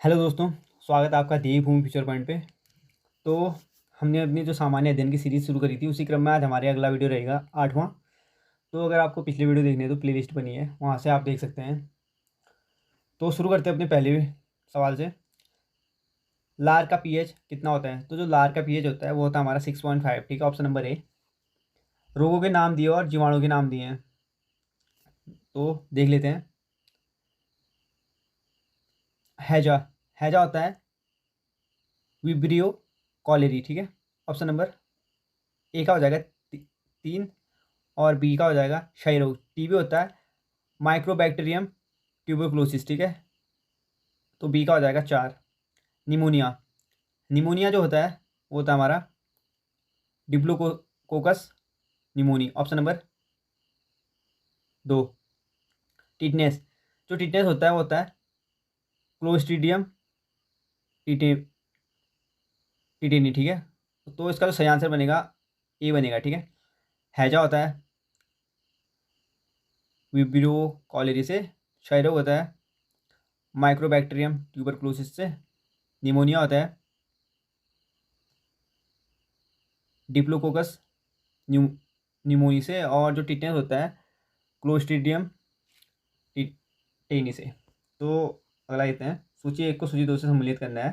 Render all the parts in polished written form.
Hello दोस्तों, स्वागत है आपका देवभूमि फ्यूचर पॉइंट पे। तो हमने अपनी जो सामान्य अध्ययन की सीरीज़ शुरू करी थी, उसी क्रम में आज हमारे अगला वीडियो रहेगा 8वां। तो अगर आपको पिछले वीडियो देखने हैं तो प्लेलिस्ट बनी है, वहाँ से आप देख सकते हैं। तो शुरू करते हैं अपने पहले सवाल से। लार का पीएच कितना होता है? तो जो लार का पीएच होता है वो होता है हमारा 6.5। ठीक है, ऑप्शन नंबर ए। रोगों के नाम दिए और जीवाणु के नाम दिए हैं, तो देख लेते हैं। हैजा हैजा होता है विब्रियो कॉलेरी। ठीक है, ऑप्शन नंबर ए का हो जाएगा 3 और बी का हो जाएगा क्षय रोग। टीबी होता है माइक्रोबैक्टीरियम ट्यूबरक्लोसिस। ठीक है, तो बी का हो जाएगा 4। निमोनिया निमोनिया जो होता है वो होता है हमारा diplococcus pneumoniae, option number 2। Tetanus जो टिटनेस होता है वो होता है क्लोस्ट्रीडियम टिटेनी। ठीक है, तो इसका जो सही आंसर बनेगा ए बनेगा। ठीक है, हैजा होता है विब्रियो कॉलेरी से। क्षय रोग होता है माइक्रोबैक्टीरियम ट्यूबरक्लोसिस से। निमोनिया होता है डिप्लोकोकस निमोनी से। और जो टिटनेस होता है क्लोस्ट्रीडियम टिटेनी से। तो अगला लेते हैं। सूची 1 को सूची 2 से सम्मिलित करना है।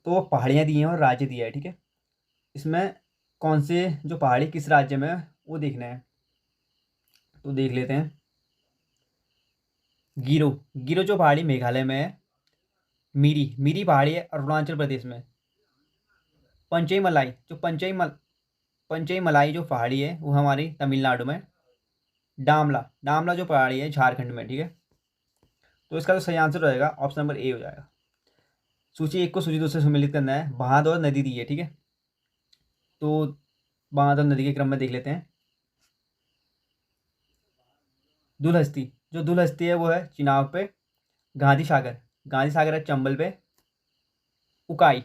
तो पहाड़ियाँ दी हैं और राज्य दिया है। ठीक है, इसमें कौन से जो पहाड़ी किस राज्य में है वो देखना है, तो देख लेते हैं। गिरो गिरो जो पहाड़ी मेघालय में है। मिरी मिरी पहाड़ी है अरुणाचल प्रदेश में। पंचई मलाई जो पंचई मलाई जो पहाड़ी है वो हमारी तमिलनाडु में। डामला डामला जो पहाड़ी है झारखंड में। ठीक है, तो इसका जो सही आंसर हो जाएगा ऑप्शन नंबर ए हो जाएगा। सूची 1 को सूची 2 से सम्मिलित करना है। बहादुर नदी दी है। ठीक है, तो बहादुर नदी के क्रम में देख लेते हैं। दुलहस्ती जो दुलहस्ती है वो है चिनाब पे। गांधी सागर है चंबल पे। उकाई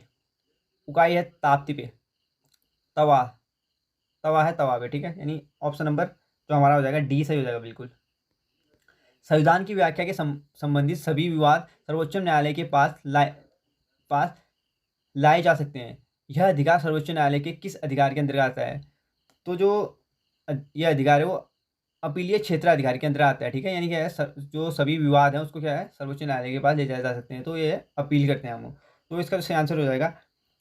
उकाई है ताप्ती पे। तवा तवा है तवा पे। ठीक है, यानी ऑप्शन नंबर जो हमारा हो जाएगा डी सही हो जाएगा बिल्कुल। संविधान की व्याख्या के संबंधित सभी विवाद सर्वोच्च न्यायालय के पास लाए जा सकते हैं। यह अधिकार सर्वोच्च न्यायालय के किस अधिकार के अंतर्गत आता है? तो जो यह अधिकार है वो अपीलीय क्षेत्र अधिकार के अंतर्गत आता है। ठीक है, यानी क्या है, जो सभी विवाद हैं उसको क्या है सर्वोच्च न्यायालय के पास ले जाए जा सकते हैं, तो ये अपील करते हैं हम। तो इसका जो सही आंसर हो जाएगा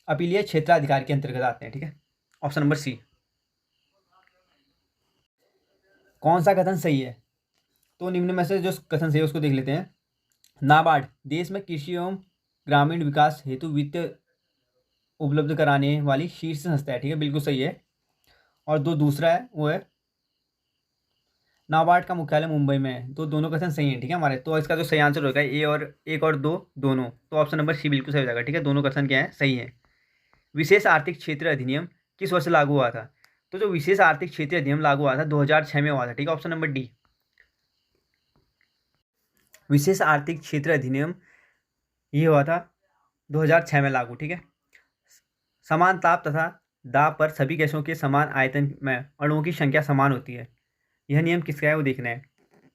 अपीलीय क्षेत्र अधिकार के अंतर्गत आते हैं। ठीक है, ऑप्शन नंबर सी। कौन सा कथन सही है? तो निम्न में से जो कथन सही है उसको देख लेते हैं। नाबार्ड देश में कृषि एवं ग्रामीण विकास हेतु वित्त उपलब्ध कराने वाली शीर्ष संस्था है। ठीक है, बिल्कुल सही है। और दूसरा है वो है नाबार्ड का मुख्यालय मुंबई में है। तो दोनों कथन सही है। ठीक है हमारे, तो इसका जो सही आंसर होगा ए और 1 और 2 दोनों, तो ऑप्शन नंबर सी बिल्कुल सही हो जाएगा। ठीक है, दोनों कथन क्या है सही है। विशेष आर्थिक क्षेत्र अधिनियम किस वर्ष लागू हुआ था? तो जो विशेष आर्थिक क्षेत्र अधिनियम लागू हुआ था 2006 में हुआ था। ठीक है, ऑप्शन नंबर डी। विशेष आर्थिक क्षेत्र अधिनियम ये हुआ था 2006 में लागू। ठीक है, समान ताप तथा दाब पर सभी गैसों के समान आयतन में अणुओं की संख्या समान होती है। यह नियम किसका है वो देखना है।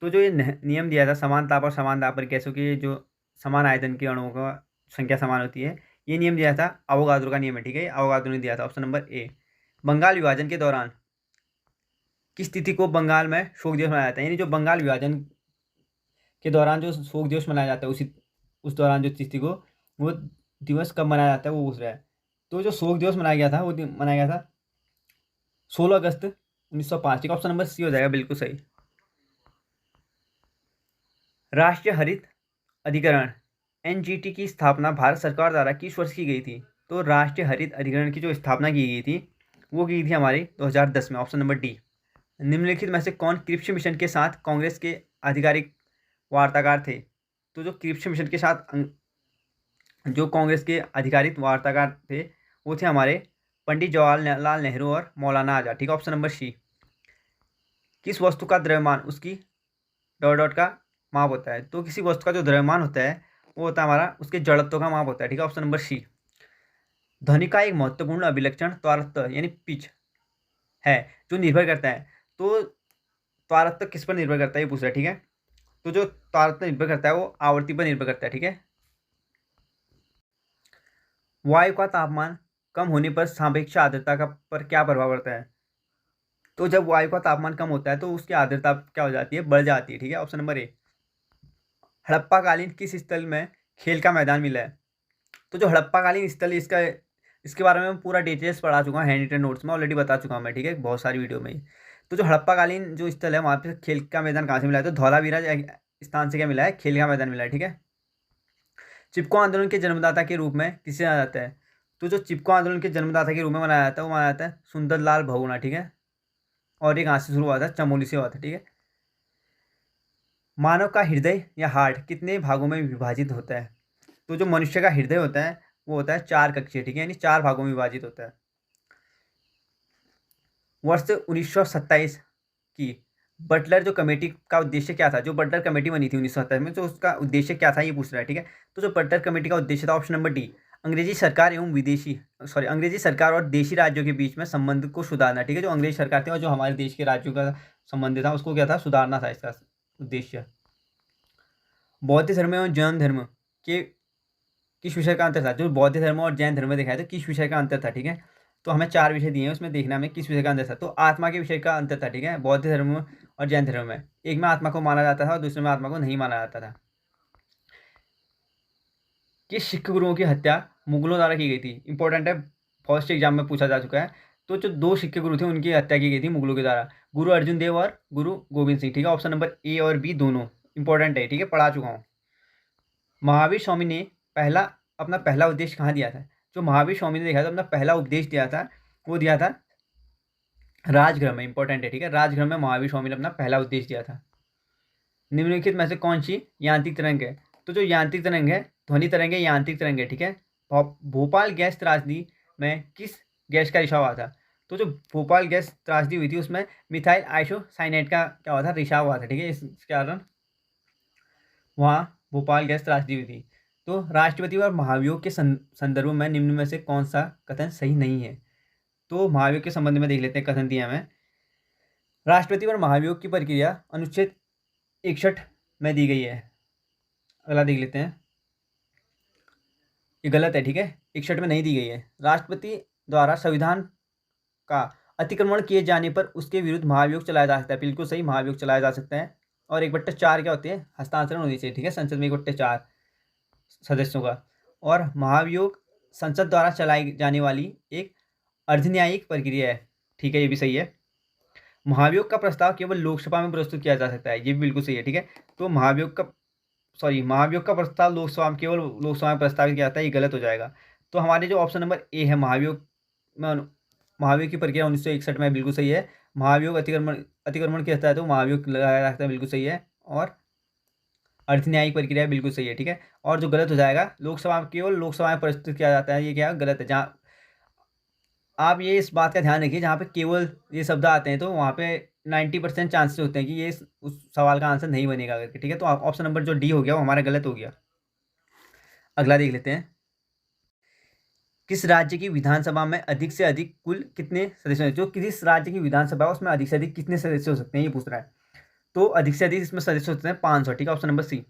तो जो ये नियम दिया था समान ताप और समान दाब पर गैसों के जो समान आयतन के अणुओं का संख्या समान होती है, ये नियम दिया था अवोगाद्रो का नियम है। ठीक है, अवोगाद्रो ने दिया था, ऑप्शन नंबर ए। बंगाल विभाजन के दौरान किस तिथि को बंगाल में शोक दिवस मनाया जाता है? यानी जो बंगाल विभाजन के दौरान जो शोक दिवस मनाया जाता है उस दौरान जो तिथि को वो दिवस कब मनाया जाता है वो पूछ रहा है। तो जो शोक दिवस मनाया गया था वो मनाया गया था 16 अगस्त 1905। ठीक, ऑप्शन नंबर सी हो जाएगा बिल्कुल सही। राष्ट्रीय हरित अधिकरण एनजीटी की स्थापना भारत सरकार द्वारा किस वर्ष की गई थी? तो राष्ट्रीय हरित अधिकरण की जो स्थापना की गई थी वो की गई थी हमारी 2010 में, ऑप्शन नंबर डी। निम्नलिखित में से कौन क्रिप्स मिशन के साथ कांग्रेस के आधिकारिक वार्ताकार थे? तो जो क्रिप्स मिशन के साथ जो कांग्रेस के आधिकारिक वार्ताकार थे वो थे हमारे पंडित जवाहरलाल नेहरू और मौलाना आजाद। ठीक है, ऑप्शन नंबर सी। किस वस्तु का द्रव्यमान उसकी डॉट डॉट का माप होता है? तो किसी वस्तु का जो द्रव्यमान होता है वो होता है हमारा उसके जड़त्व का माप होता है। ठीक है, ऑप्शन नंबर सी। ध्वनि का एक महत्वपूर्ण अभिलक्षण त्वरत्व यानी पिच है जो निर्भर करता है। तो त्वरत्व किस पर निर्भर करता है ये पूछ रहा है। ठीक है, तो जो तारतम्य पर निर्भर करता है वो आवर्ती पर निर्भर करता है, ठीक है। वायु का तापमान कम होने पर सापेक्ष आर्द्रता का पर क्या प्रभाव पड़ता है? तो जब वायु का तापमान कम होता है तो उसकी आर्द्रता क्या हो जाती है, बढ़ जाती है, ठीक है। Option number A. हड़प्पाकालीन किस स्थल में खेल का मैदान मिला है? तो जो हड़प्पाकालीन स्थल, इसका इसके बारे में पूरा डिटेल्स पढ़ा चुका हूँ, हैंड रिटन नोट्स में ऑलरेडी बता चुका हूँ मैं, ठीक है, बहुत सारी वीडियो में ही। तो जो हड़प्पाकालीन जो स्थल है वहाँ पे खेल का मैदान कहाँ से मिला है? तो धौलावीरा स्थान से क्या मिला है? खेल का मैदान मिला है, ठीक है। चिपको आंदोलन के जन्मदाता के रूप में किसे जाना जाता है? तो जो चिपको आंदोलन के जन्मदाता के रूप में मनाया जाता है वो माना जाता है सुंदरलाल बहुगुणा, ठीक है। और ये कहाँ से शुरू हुआ था? चमोली से हुआ था, ठीक है। मानव का हृदय या हार्ट कितने भागों में विभाजित होता है? तो जो मनुष्य का हृदय होता है वो होता है 4 कक्षीय, ठीक है, यानी 4 भागों में विभाजित होता है। वर्ष 1927 की बटलर जो कमेटी का उद्देश्य क्या था? जो बटलर कमेटी बनी थी 1927 में, तो उसका उद्देश्य क्या था ये पूछ रहा है, ठीक है। तो जो बटलर कमेटी का उद्देश्य था, ऑप्शन नंबर डी, अंग्रेजी सरकार और देशी राज्यों के बीच में संबंध को सुधारना, ठीक है। जो अंग्रेजी सरकार थी और जो हमारे देश के राज्यों का संबंध था उसको क्या था? सुधारना था इसका उद्देश्य। बौद्ध धर्म एवं जैन धर्म के किस विषय का अंतर था? जो बौद्ध धर्म और जैन धर्म में दिखाया था किस विषय का अंतर था, ठीक है। तो हमें 4 विषय दिए हैं, उसमें देखना हमें किस विषय का अंतर था। तो आत्मा के विषय का अंतर था, ठीक है, बौद्ध धर्म और जैन धर्म में। एक में आत्मा को माना जाता था और दूसरे में आत्मा को नहीं माना जाता था। किस सिख गुरुओं की हत्या मुगलों द्वारा की गई थी? इंपॉर्टेंट है, फर्स्ट एग्जाम में पूछा जा चुका है। तो जो 2 सिख गुरु थे उनकी हत्या की गई थी मुगलों के द्वारा, गुरु अर्जुन देव और गुरु गोविंद सिंह, ठीक है। ऑप्शन नंबर ए और बी दोनों इंपॉर्टेंट है, ठीक है, पढ़ा चुका हूँ। महावीर स्वामी ने अपना पहला उपदेश कहाँ दिया था? जो महावीर स्वामी ने देखा था अपना पहला उपदेश दिया था वो दिया था राजगृह में, इंपॉर्टेंट है, ठीक है। राजगृह में महावीर स्वामी ने अपना पहला उपदेश दिया था। निम्नलिखित में से कौन सी यांत्रिक तरंग है? तो जो यांत्रिक तरंग है ध्वनि तरंग है, यांत्रिक तरंग है, ठीक है। भोपाल गैस त्रासदी में किस गैस का रिसाव हुआ था? तो जो भोपाल गैस त्रासदी हुई थी उसमें मिथाइल आइसोसाइनेट का क्या हुआ था? रिसाव हुआ था, ठीक है। इस कारण वहाँ भोपाल गैस त्रासदी हुई थी। तो राष्ट्रपति और महाभियोग के संदर्भ में निम्न में से कौन सा कथन सही नहीं है? तो महाभियोग के संबंध में देख लेते हैं कथन दिया हमें। राष्ट्रपति और महाभियोग की प्रक्रिया अनुच्छेद 61 में दी गई है। अगला देख लेते हैं, ये गलत है, ठीक है, 61 में नहीं दी गई है। राष्ट्रपति द्वारा संविधान का अतिक्रमण किए जाने पर उसके विरुद्ध महाभियोग चलाया जा सकता है, बिल्कुल सही, महाभियोग चलाया जा सकता है। और 1/4 क्या होती है? हस्तांतरण होनी चाहिए, ठीक है, संसद में 1/4 सदस्यों का। और महाभियोग संसद द्वारा चलाई जाने वाली एक अर्धन्यायिक प्रक्रिया है, ठीक है, ये भी सही है। महाभियोग का प्रस्ताव केवल लोकसभा में प्रस्तुत किया जा सकता है, ये भी बिल्कुल सही है, ठीक है। तो महाभियोग का प्रस्ताव केवल लोकसभा में प्रस्तावित किया जाता है, ये गलत हो जाएगा। तो हमारे जो ऑप्शन नंबर ए है महाभियोग की प्रक्रिया 1961 में, बिल्कुल सही है। महाभियोग अतिक्रमण किया जाता है तो महाभियोग लगाया जाता है, बिल्कुल सही है। और अर्धन्यायिक प्रक्रिया बिल्कुल सही है, ठीक है। और जो गलत हो जाएगा, केवल लोकसभा में प्रस्तुत किया जाता है, ये क्या गलत है। जहाँ आप ये इस बात का ध्यान रखिए, जहाँ पे केवल ये शब्द आते हैं तो वहाँ पे 90% चांसेस होते हैं कि ये उस सवाल का आंसर नहीं बनेगा करके, ठीक है। तो ऑप्शन नंबर जो डी हो गया वो हमारा गलत हो गया। अगला देख लेते हैं, किस राज्य की विधानसभा में अधिक से अधिक कुल कितने सदस्य हैं? जो किस राज्य की विधानसभा है उसमें अधिक से अधिक कितने सदस्य हो सकते हैं ये पूछ रहा है। तो अधिक से अधिक इसमें सदस्य होते हैं 500, ठीक है, ऑप्शन नंबर सी।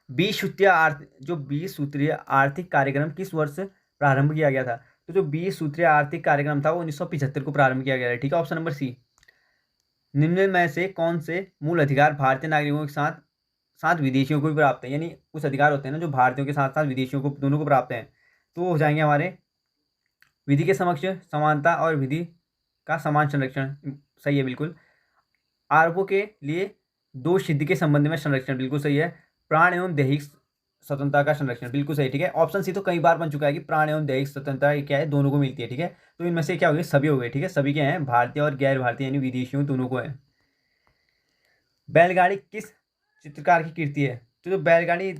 20 सूत्रीय आर्थिक कार्यक्रम किस वर्ष प्रारंभ किया गया था? तो जो 20 सूत्रीय आर्थिक कार्यक्रम था वो 1975 को प्रारंभ किया गया है, ठीक है, ऑप्शन नंबर सी। निम्न में से कौन से मूल अधिकार भारतीय नागरिकों के साथ साथ विदेशियों को भी प्राप्त है? यानी कुछ अधिकार होते हैं ना जो भारतीयों के साथ साथ विदेशियों को दोनों को प्राप्त हैं, तो वो हो जाएंगे हमारे विधि के समक्ष समानता और विधि का समान संरक्षण, सही है बिल्कुल। आरोपों के लिए 2 सिद्धि के संबंध में संरक्षण, बिल्कुल सही है। प्राण एवं दैहिक स्वतंत्रता का संरक्षण, बिल्कुल सही, ठीक है। ऑप्शन सी तो कई बार बन चुका है कि प्राण एवं दैहिक स्वतंत्रता ये क्या है, दोनों को मिलती है, ठीक है। तो इनमें से क्या हो गए? सभी हो गए, ठीक है, सभी के हैं, भारतीय और गैर भारतीय यानी विदेशियों दोनों को है। बैलगाड़ी किस चित्रकार की कृति है? तो जो बैलगाड़ी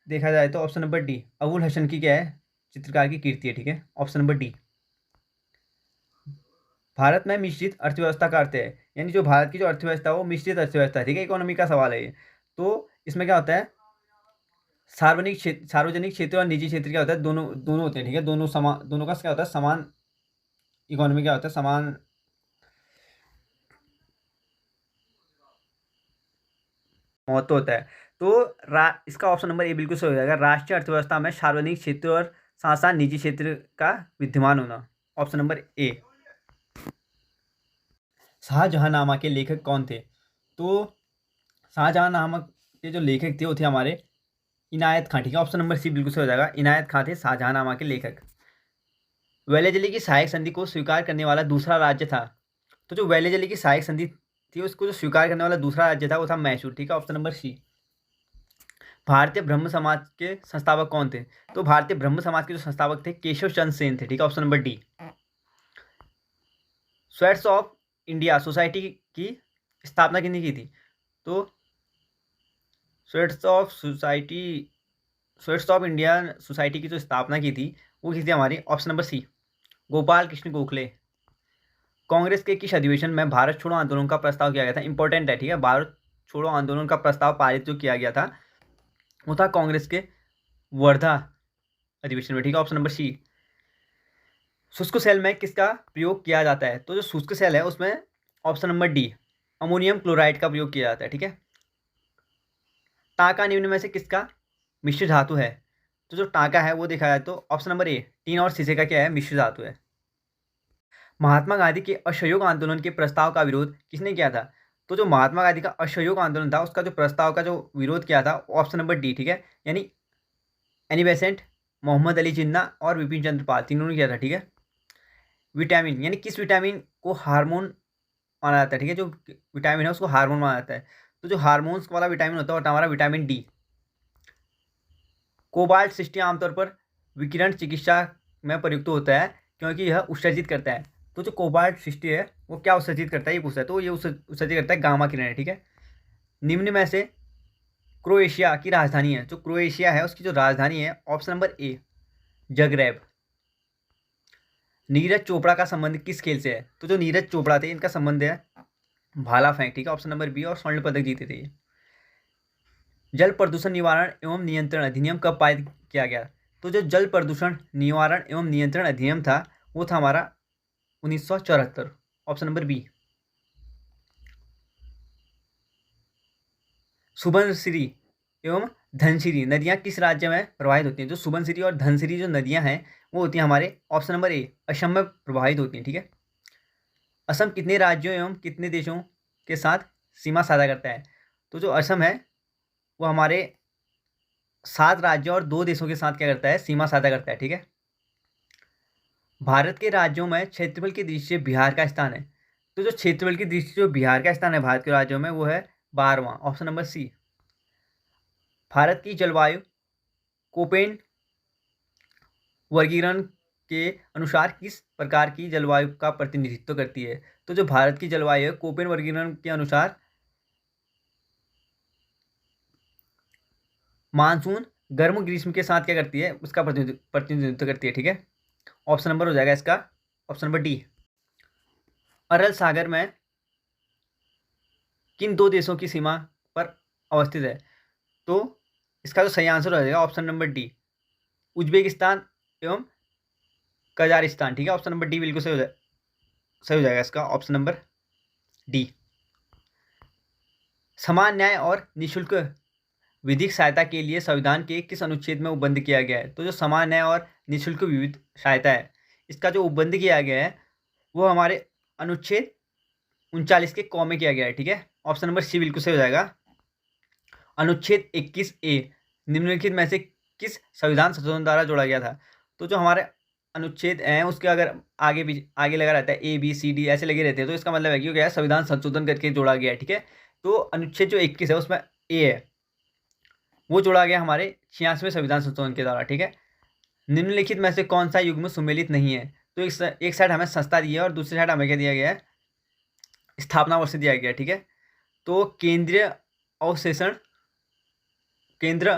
देखा जाए तो option number D, Abul Hasan की क्या है? चित्रकार की कृति है, ठीक है, ऑप्शन नंबर डी। भारत में मिश्रित अर्थव्यवस्था का अर्थ है, यानी जो भारत की जो अर्थव्यवस्था है वो मिश्रित अर्थव्यवस्था है, ठीक है, इकोनॉमी का सवाल है ये। तो इसमें क्या होता है? सार्वजनिक क्षेत्र और निजी क्षेत्र क्या होता है? दोनों दोनों होते हैं, ठीक है, दोनों का क्या होता है? समान इकोनॉमी क्या होता है? समान महत्व होता है। तो इसका ऑप्शन नंबर ए बिल्कुल सही हो जाएगा। राष्ट्रीय अर्थव्यवस्था में सार्वजनिक क्षेत्र और साथ साथ निजी क्षेत्र का विद्यमान होना, ऑप्शन नंबर ए। शाहजहांनामा के लेखक कौन थे? तो शाहजहांनामा के जो लेखक थे वो थे हमारे इनायत खां, ठीक है, ऑप्शन नंबर सी बिल्कुल सही हो जाएगा। इनायत खां थे शाहजहांनामा के लेखक। वेलेजली की सहायक संधि को स्वीकार करने वाला दूसरा राज्य था। तो जो वेलेजली की सहायक संधि थी उसको जो स्वीकार करने वाला दूसरा राज्य था वो था मैसूर, ठीक है, ऑप्शन नंबर सी। भारतीय ब्रह्म समाज के संस्थापक कौन थे? तो भारतीय ब्रह्म समाज के जो संस्थापक थे केशव चंद्र सेन थे, ठीक है, option number D. Sweats of India society की स्थापना किसने की थी? तो स्वेट्स ऑफ इंडिया सोसाइटी की जो स्थापना की थी वो की थी हमारी, option number C, Gopal Krishna Gokhale. Congress के किस अधिवेशन में भारत छोड़ो आंदोलन का प्रस्ताव किया गया था? इंपॉर्टेंट है, ठीक है, भारत छोड़ो आंदोलन का प्रस्ताव पारित जो किया गया था वो था कांग्रेस के वर्धा अधिवेशन में, ठीक है, ऑप्शन नंबर सी। शुष्क सेल में किसका प्रयोग किया जाता है? तो जो शुष्क सेल है उसमें option number D, ammonium chloride का प्रयोग किया जाता है, ठीक है। टाका निम्न में से किसका मिश्र धातु है? तो जो टाका है वो देखा जाए तो ऑप्शन नंबर ए, टीन और शीशे का क्या है, मिश्र धातु है। महात्मा गांधी के असहयोग आंदोलन के प्रस्ताव का विरोध किसने किया था? तो जो महात्मा गांधी का असहयोग आंदोलन था उसका जो प्रस्ताव का जो विरोध किया था ऑप्शन नंबर डी, ठीक है, यानी एनी बेसेंट, मोहम्मद अली जिन्ना और विपिन चंद्र पाल, तीनों ने किया था, ठीक है। विटामिन यानी किस विटामिन को हार्मोन माना जाता है? ठीक है, जो विटामिन है उसको हार्मोन माना जाता है। तो जो हार्मोन्स वाला विटामिन होता है वो हमारा विटामिन डी। कोबाल्ट 60 आमतौर पर विकिरण चिकित्सा में प्रयुक्त होता है क्योंकि यह उत्सर्जित करता है। तो जो कोबाल्ट 60 है वो क्या उत्सर्जित करता है ये पूछता है, तो ये उत्सर्जित करता है गामा किरण, ठीक है। निम्न में से क्रोएशिया की राजधानी है, जो क्रोएशिया है उसकी जो राजधानी है option number A, Zagreb. Neeraj Chopra का संबंध किस खेल से है? तो जो नीरज चोपड़ा थे इनका संबंध है भाला फेंक, ठीक है, ऑप्शन नंबर बी, और स्वर्ण पदक जीते थे। जल प्रदूषण निवारण एवं नियंत्रण अधिनियम कब पारित किया गया? तो जो जल प्रदूषण निवारण एवं नियंत्रण अधिनियम था वो था हमारा 1974, ऑप्शन नंबर बी। सुबनसिरी एवं धनसिरी नदियां किस राज्य में प्रवाहित होती हैं? जो सुबनसिरी और धनसिरी जो नदियां हैं वो होती हैं हमारे ऑप्शन नंबर ए, असम में प्रवाहित होती हैं, ठीक है। असम कितने राज्यों एवं कितने देशों के साथ सीमा साझा करता है? तो जो असम है वो हमारे 7 राज्यों और 2 देशों के साथ क्या करता है, सीमा साझा करता है, ठीक है। भारत के राज्यों में क्षेत्रफल की दृष्टि से बिहार का स्थान है। तो जो क्षेत्रफल की दृष्टि से जो बिहार का स्थान है भारत के राज्यों में वो है 12वां, ऑप्शन नंबर सी। भारत की जलवायु कोपेन वर्गीकरण के अनुसार किस प्रकार की जलवायु का प्रतिनिधित्व करती है? तो जो भारत की जलवायु है कोपेन वर्गीकरण के अनुसार मानसून गर्म ग्रीष्म के साथ क्या करती है, उसका प्रतिनिधित्व करती है, ठीक है। ऑप्शन नंबर हो जाएगा इसका ऑप्शन नंबर डी। अरल सागर में किन 2 देशों की सीमा पर अवस्थित है? तो इसका जो सही आंसर हो जाएगा ऑप्शन नंबर डी, उज्बेकिस्तान एवं कजारिस्तान, ठीक है, ऑप्शन नंबर डी बिल्कुल सही हो जाएगा इसका ऑप्शन नंबर डी। समान न्याय और निःशुल्क विधिक सहायता के लिए संविधान के किस अनुच्छेद में उपबंध किया गया है? तो जो समान न्याय और निःशुल्क विधिक सहायता है इसका जो उपबंध किया गया है वो हमारे अनुच्छेद 39 के क में किया गया है, ठीक है, ऑप्शन नंबर सी बिल्कुल सही हो जाएगा। अनुच्छेद 21A निम्नलिखित में से किस संविधान संशोधन द्वारा जोड़ा गया था? तो जो हमारे अनुच्छेद हैं उसके अगर आगे लगा रहता है A B C D ऐसे लगे रहते हैं तो इसका मतलब है कि क्या है, संविधान संशोधन करके जोड़ा गया है, ठीक है। तो अनुच्छेद जो 21 है उसमें ए है वो जोड़ा गया हमारे 86वें संविधान संशोधन के द्वारा, ठीक है। निम्नलिखित में से कौन सा युग्म सुमेलित नहीं है? तो एक साइड हमें संस्था दी है और दूसरी साइड हमें क्या दिया गया है, स्थापना वर्ष दिया गया है, ठीक है। तो केंद्र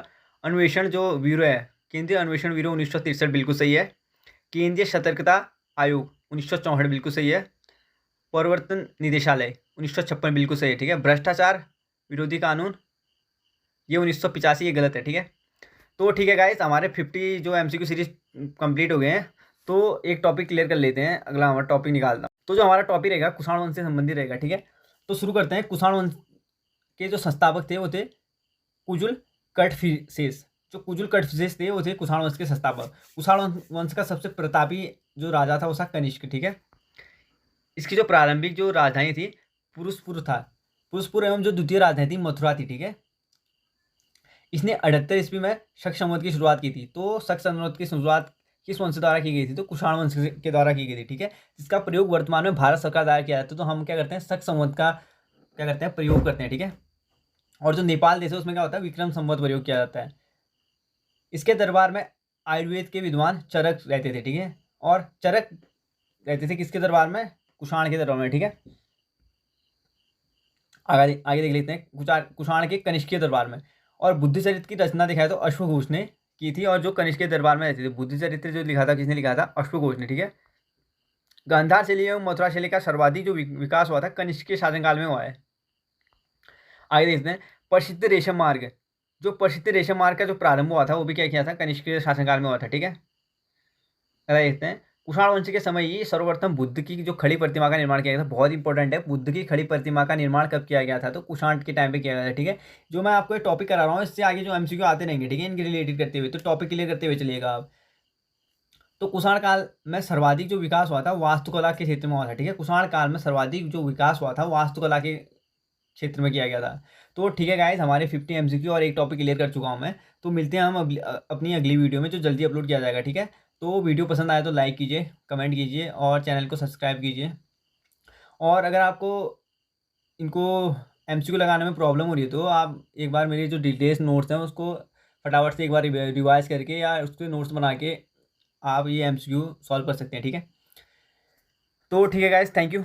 अन्वेषण जो ब्यूरो है, केंद्रीय अन्वेषण ब्यूरो 1963 बिल्कुल सही है। केंद्रीय सतर्कता आयोग 1964 बिल्कुल सही है। प्रवर्तन निदेशालय 1956 बिल्कुल सही है, ठीक है। भ्रष्टाचार विरोधी कानून ये 1985, ये गलत है, ठीक है। तो ठीक है गाइस, हमारे 50 जो MCQ सीरीज कंप्लीट हो गए हैं। तो एक टॉपिक क्लियर कर लेते हैं, अगला हमारा टॉपिक निकालता हूँ। तो जो हमारा टॉपिक रहेगा कुषाण वंश से संबंधित रहेगा, ठीक है। तो शुरू करते हैं। कुषाण वंश के जो संस्थापक थे वो थे कुजुल कटफिसेस। जो कुजुल कटफिसेस थे वो थे कुषाण वंश के संस्थापक। कुषाण वंश का सबसे प्रतापी जो राजा था वो था कनिष्क, ठीक है। इसकी जो प्रारंभिक जो राजधानी थी पुरुषपुर था। पुरुषपुर एवं जो द्वितीय राजधानी थी मथुरा थी, ठीक है। इसने 78 ईस्वी में शक संवत की शुरुआत की थी। तो शक संवत की शुरुआत किस वंश द्वारा की गई थी? तो कुषाण वंश के द्वारा की गई थी, ठीक है। जिसका प्रयोग वर्तमान में भारत सरकार द्वारा किया जाता है। तो हम क्या करते हैं, शक संवत का क्या करते हैं, प्रयोग करते हैं, ठीक है। और जो नेपाल देश है उसमें क्या होता है, विक्रम संवत प्रयोग किया जाता है। इसके दरबार में आयुर्वेद के विद्वान चरक रहते थे, ठीक है। और चरक रहते थे किसके दरबार में? कुषाण के दरबार में, ठीक है। आगे आगे देख लेते हैं, कुषाण के कनिष्कीय दरबार में। और बुद्धि चरित्र की रचना दिखाए तो अश्वघोष ने की थी। और जो कनिष्कीय दरबार में रहते थे, बुद्धि चरित्र जो लिखा था किसने लिखा था? अश्वघोष ने, ठीक है। गांधार शैली एवं मथुरा शैली का सर्वाधिक जो विकास हुआ था कनिष्क के शासनकाल में हुआ है। आगे देखते हैं, प्रसिद्ध रेशम मार्ग। जो प्रसिद्ध रेशम मार्ग का जो प्रारंभ हुआ था वो भी क्या किया था? कनिष्क के शासनकाल में हुआ था, ठीक है। अगला देखते हैं, कुषाण वंश के समय ही सर्वप्रथम बुद्ध की जो खड़ी प्रतिमा का निर्माण किया गया था। बहुत इंपॉर्टेंट है, बुद्ध की खड़ी प्रतिमा का निर्माण कब किया गया था? तो कुषाण के टाइम पे किया गया था, ठीक है। जो मैं आपको टॉपिक करा रहा हूँ इससे आगे जो एमसीक्यू आते रहेंगे, ठीक है, इनके रिलेटेड करते हुए, तो टॉपिक क्लियर करते हुए चलिएगा आप। तो कुषाण काल में सर्वाधिक जो विकास हुआ था वास्तुकला के क्षेत्र में हुआ था, ठीक है। कुषाण काल में सर्वाधिक जो विकास हुआ था वास्तुकला के क्षेत्र में किया गया था। तो ठीक है गाइस, हमारे 50 एमसीक्यू और एक टॉपिक क्लियर कर चुका हूँ मैं। तो मिलते हैं हम अपनी अगली वीडियो में जो जल्दी अपलोड किया जाएगा, ठीक है। तो वीडियो पसंद आए तो लाइक कीजिए, कमेंट कीजिए और चैनल को सब्सक्राइब कीजिए। और अगर आपको इनको एमसीक्यू लगाने में प्रॉब्लम हो रही है तो आप एक बार मेरे जो डिटेल्स नोट्स हैं उसको फटाफट से एक बार रिवाइज करके या उसके नोट्स बना के आप ये एमसीक्यू सॉल्व कर सकते हैं, ठीक है। तो ठीक है गाइस, थैंक यू।